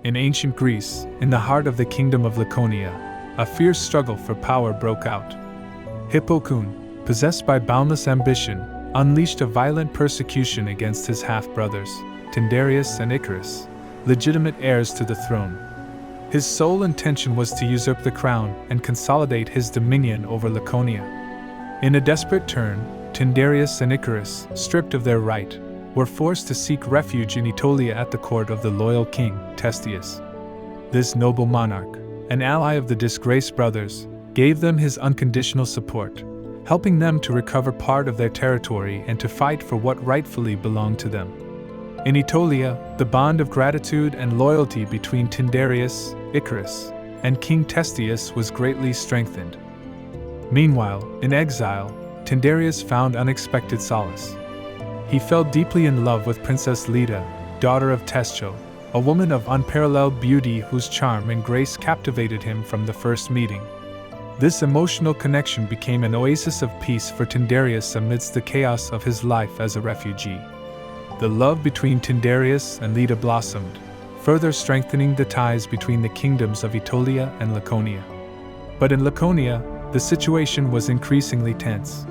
In ancient Greece, in the heart of the kingdom of Laconia, a fierce struggle for power broke out. Hippocoon, possessed by boundless ambition, unleashed a violent persecution against his half-brothers, Tyndareus and Icarus, legitimate heirs to the throne. His sole intention was to usurp the crown and consolidate his dominion over Laconia. In a desperate turn, Tyndareus and Icarus, stripped of their right, were forced to seek refuge in Aetolia at the court of the loyal king, Theseus. This noble monarch, an ally of the disgraced brothers, gave them his unconditional support, helping them to recover part of their territory and to fight for what rightfully belonged to them. In Aetolia, the bond of gratitude and loyalty between Tyndareus, Icarus, and King Theseus was greatly strengthened. Meanwhile, in exile, Tyndareus found unexpected solace. He fell deeply in love with Princess Leda, daughter of Teseo, a woman of unparalleled beauty whose charm and grace captivated him from the first meeting. This emotional connection became an oasis of peace for Tyndareus amidst the chaos of his life as a refugee. The love between Tyndareus and Leda blossomed, further strengthening the ties between the kingdoms of Aetolia and Laconia. But in Laconia, the situation was increasingly tense.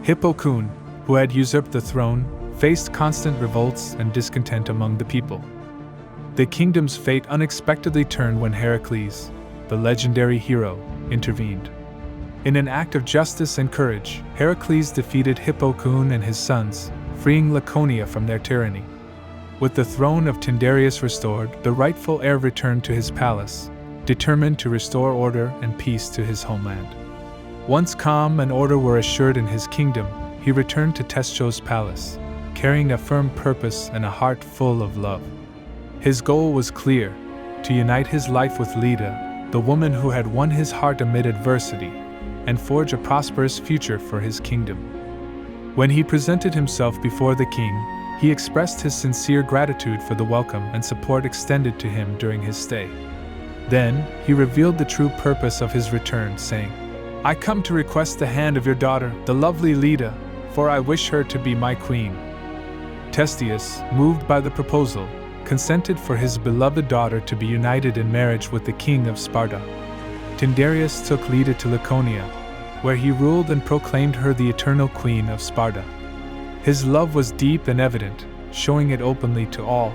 Hippocoon, who had usurped the throne, faced constant revolts and discontent among the people. The kingdom's fate unexpectedly turned when Heracles, the legendary hero, intervened. In an act of justice and courage, Heracles defeated Hippocoon and his sons, freeing Laconia from their tyranny. With the throne of Tyndareus restored, the rightful heir returned to his palace, determined to restore order and peace to his homeland. Once calm and order were assured in his kingdom, he returned to Theseo's palace, carrying a firm purpose and a heart full of love. His goal was clear: to unite his life with Leda, the woman who had won his heart amid adversity, and forge a prosperous future for his kingdom. When he presented himself before the king, he expressed his sincere gratitude for the welcome and support extended to him during his stay. Then, he revealed the true purpose of his return, saying, "I come to request the hand of your daughter, the lovely Leda, for I wish her to be my queen." Theseus, moved by the proposal, consented for his beloved daughter to be united in marriage with the king of Sparta. Tyndareus took Leda to Laconia, where he ruled and proclaimed her the eternal queen of Sparta. His love was deep and evident, showing it openly to all.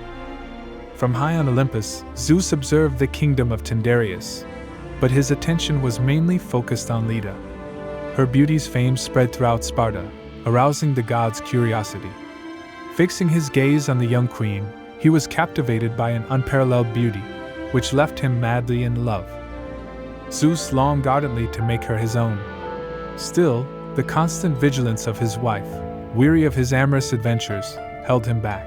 From high on Olympus, Zeus observed the kingdom of Tyndareus, but his attention was mainly focused on Leda. Her beauty's fame spread throughout Sparta, arousing the god's curiosity. Fixing his gaze on the young queen, he was captivated by an unparalleled beauty, which left him madly in love. Zeus longed ardently to make her his own. Still, the constant vigilance of his wife, weary of his amorous adventures, held him back.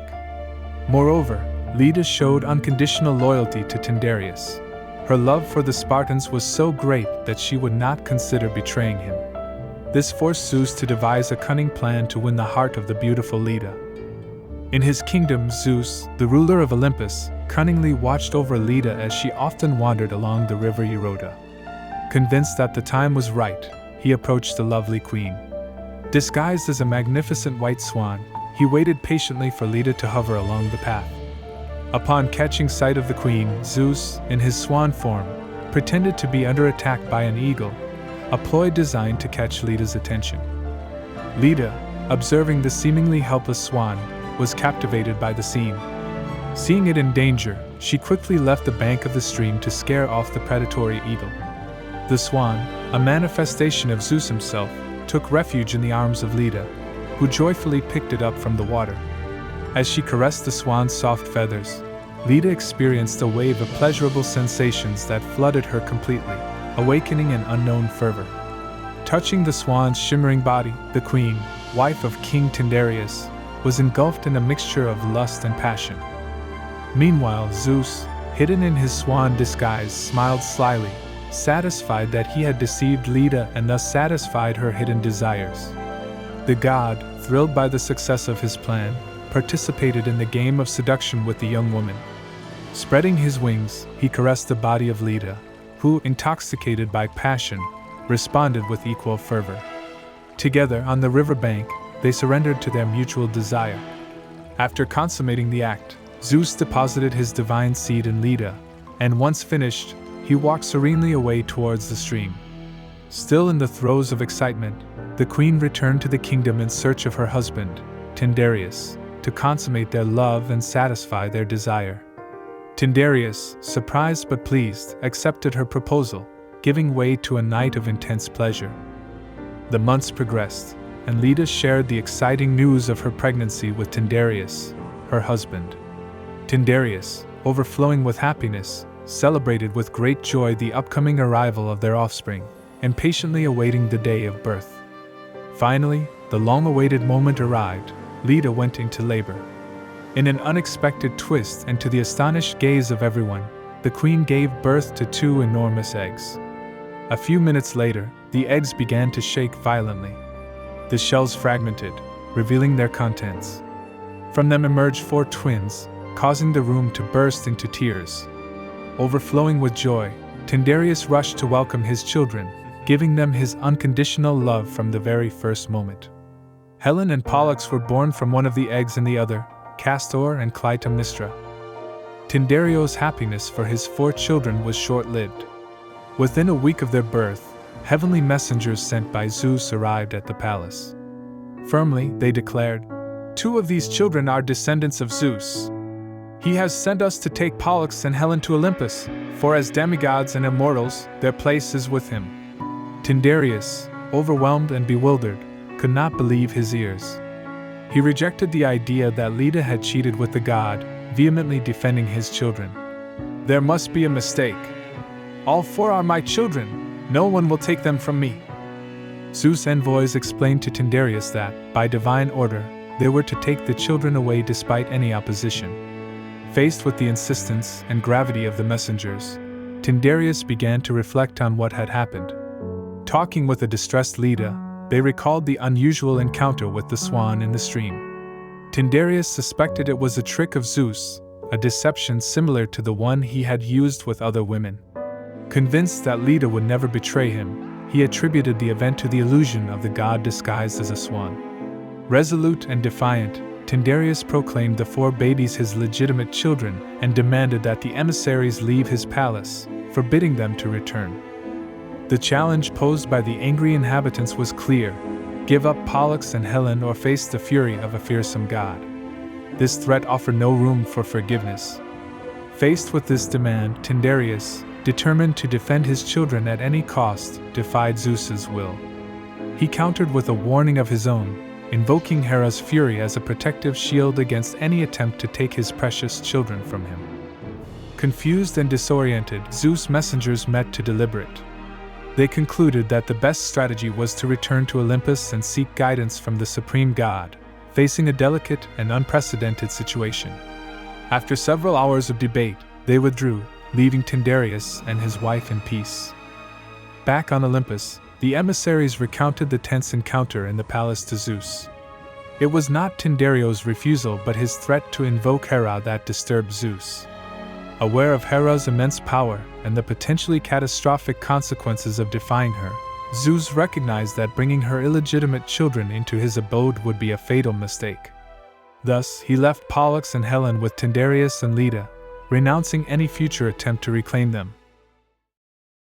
Moreover, Leda showed unconditional loyalty to Tyndareus. Her love for the Spartans was so great that she would not consider betraying him. This forced Zeus to devise a cunning plan to win the heart of the beautiful Leda. In his kingdom, Zeus, the ruler of Olympus, cunningly watched over Leda as she often wandered along the river Eurota. Convinced that the time was right, he approached the lovely queen. Disguised as a magnificent white swan, he waited patiently for Leda to hover along the path. Upon catching sight of the queen, Zeus, in his swan form, pretended to be under attack by an eagle, a ploy designed to catch Leda's attention. Leda, observing the seemingly helpless swan, was captivated by the scene. Seeing it in danger, she quickly left the bank of the stream to scare off the predatory eagle. The swan, a manifestation of Zeus himself, took refuge in the arms of Leda, who joyfully picked it up from the water. As she caressed the swan's soft feathers, Leda experienced a wave of pleasurable sensations that flooded her completely, awakening an unknown fervor. Touching the swan's shimmering body, the queen, wife of King Tyndareus, was engulfed in a mixture of lust and passion. Meanwhile, Zeus, hidden in his swan disguise, smiled slyly, satisfied that he had deceived Leda and thus satisfied her hidden desires. The god, thrilled by the success of his plan, participated in the game of seduction with the young woman. Spreading his wings, he caressed the body of Leda, who, intoxicated by passion, responded with equal fervor. Together, on the river bank, they surrendered to their mutual desire. After consummating the act, Zeus deposited his divine seed in Leda, and once finished, he walked serenely away towards the stream. Still in the throes of excitement, the queen returned to the kingdom in search of her husband, Tyndareus, to consummate their love and satisfy their desire. Tyndareus, surprised but pleased, accepted her proposal, giving way to a night of intense pleasure. The months progressed, and Leda shared the exciting news of her pregnancy with Tyndareus, her husband. Tyndareus, overflowing with happiness, celebrated with great joy the upcoming arrival of their offspring, impatiently awaiting the day of birth. Finally, the long-awaited moment arrived. Leda went into labor. In an unexpected twist and to the astonished gaze of everyone, the queen gave birth to 2 enormous eggs. A few minutes later, the eggs began to shake violently. The shells fragmented, revealing their contents. From them emerged 4 twins, causing the room to burst into tears. Overflowing with joy, Tyndareus rushed to welcome his children, giving them his unconditional love from the very first moment. Helen and Pollux were born from one of the eggs and the other, Castor and Clytemnestra. Tyndareus' happiness for his 4 children was short-lived. Within a week of their birth, heavenly messengers sent by Zeus arrived at the palace. Firmly, they declared, "2 of these children are descendants of Zeus. He has sent us to take Pollux and Helen to Olympus, for as demigods and immortals, their place is with him." Tyndareus, overwhelmed and bewildered, could not believe his ears. He rejected the idea that Leda had cheated with the god, vehemently defending his children. "There must be a mistake. All 4 are my children. No one will take them from me." Zeus' envoys explained to Tyndareus that, by divine order, they were to take the children away despite any opposition. Faced with the insistence and gravity of the messengers, Tyndareus began to reflect on what had happened. Talking with a distressed Leda, they recalled the unusual encounter with the swan in the stream. Tyndareus suspected it was a trick of Zeus, a deception similar to the one he had used with other women. Convinced that Leda would never betray him, he attributed the event to the illusion of the god disguised as a swan. Resolute and defiant, Tyndareus proclaimed the 4 babies his legitimate children and demanded that the emissaries leave his palace, forbidding them to return. The challenge posed by the angry inhabitants was clear: give up Pollux and Helen or face the fury of a fearsome god. This threat offered no room for forgiveness. Faced with this demand, Tyndareus, determined to defend his children at any cost, defied Zeus's will. He countered with a warning of his own, invoking Hera's fury as a protective shield against any attempt to take his precious children from him. Confused and disoriented, Zeus' messengers met to deliberate. They concluded that the best strategy was to return to Olympus and seek guidance from the supreme god, facing a delicate and unprecedented situation. After several hours of debate, they withdrew, leaving Tyndareus and his wife in peace. Back on Olympus, the emissaries recounted the tense encounter in the palace to Zeus. It was not Tyndareus' refusal but his threat to invoke Hera that disturbed Zeus. Aware of Hera's immense power and the potentially catastrophic consequences of defying her, Zeus recognized that bringing her illegitimate children into his abode would be a fatal mistake. Thus, he left Pollux and Helen with Tyndareus and Leda, renouncing any future attempt to reclaim them.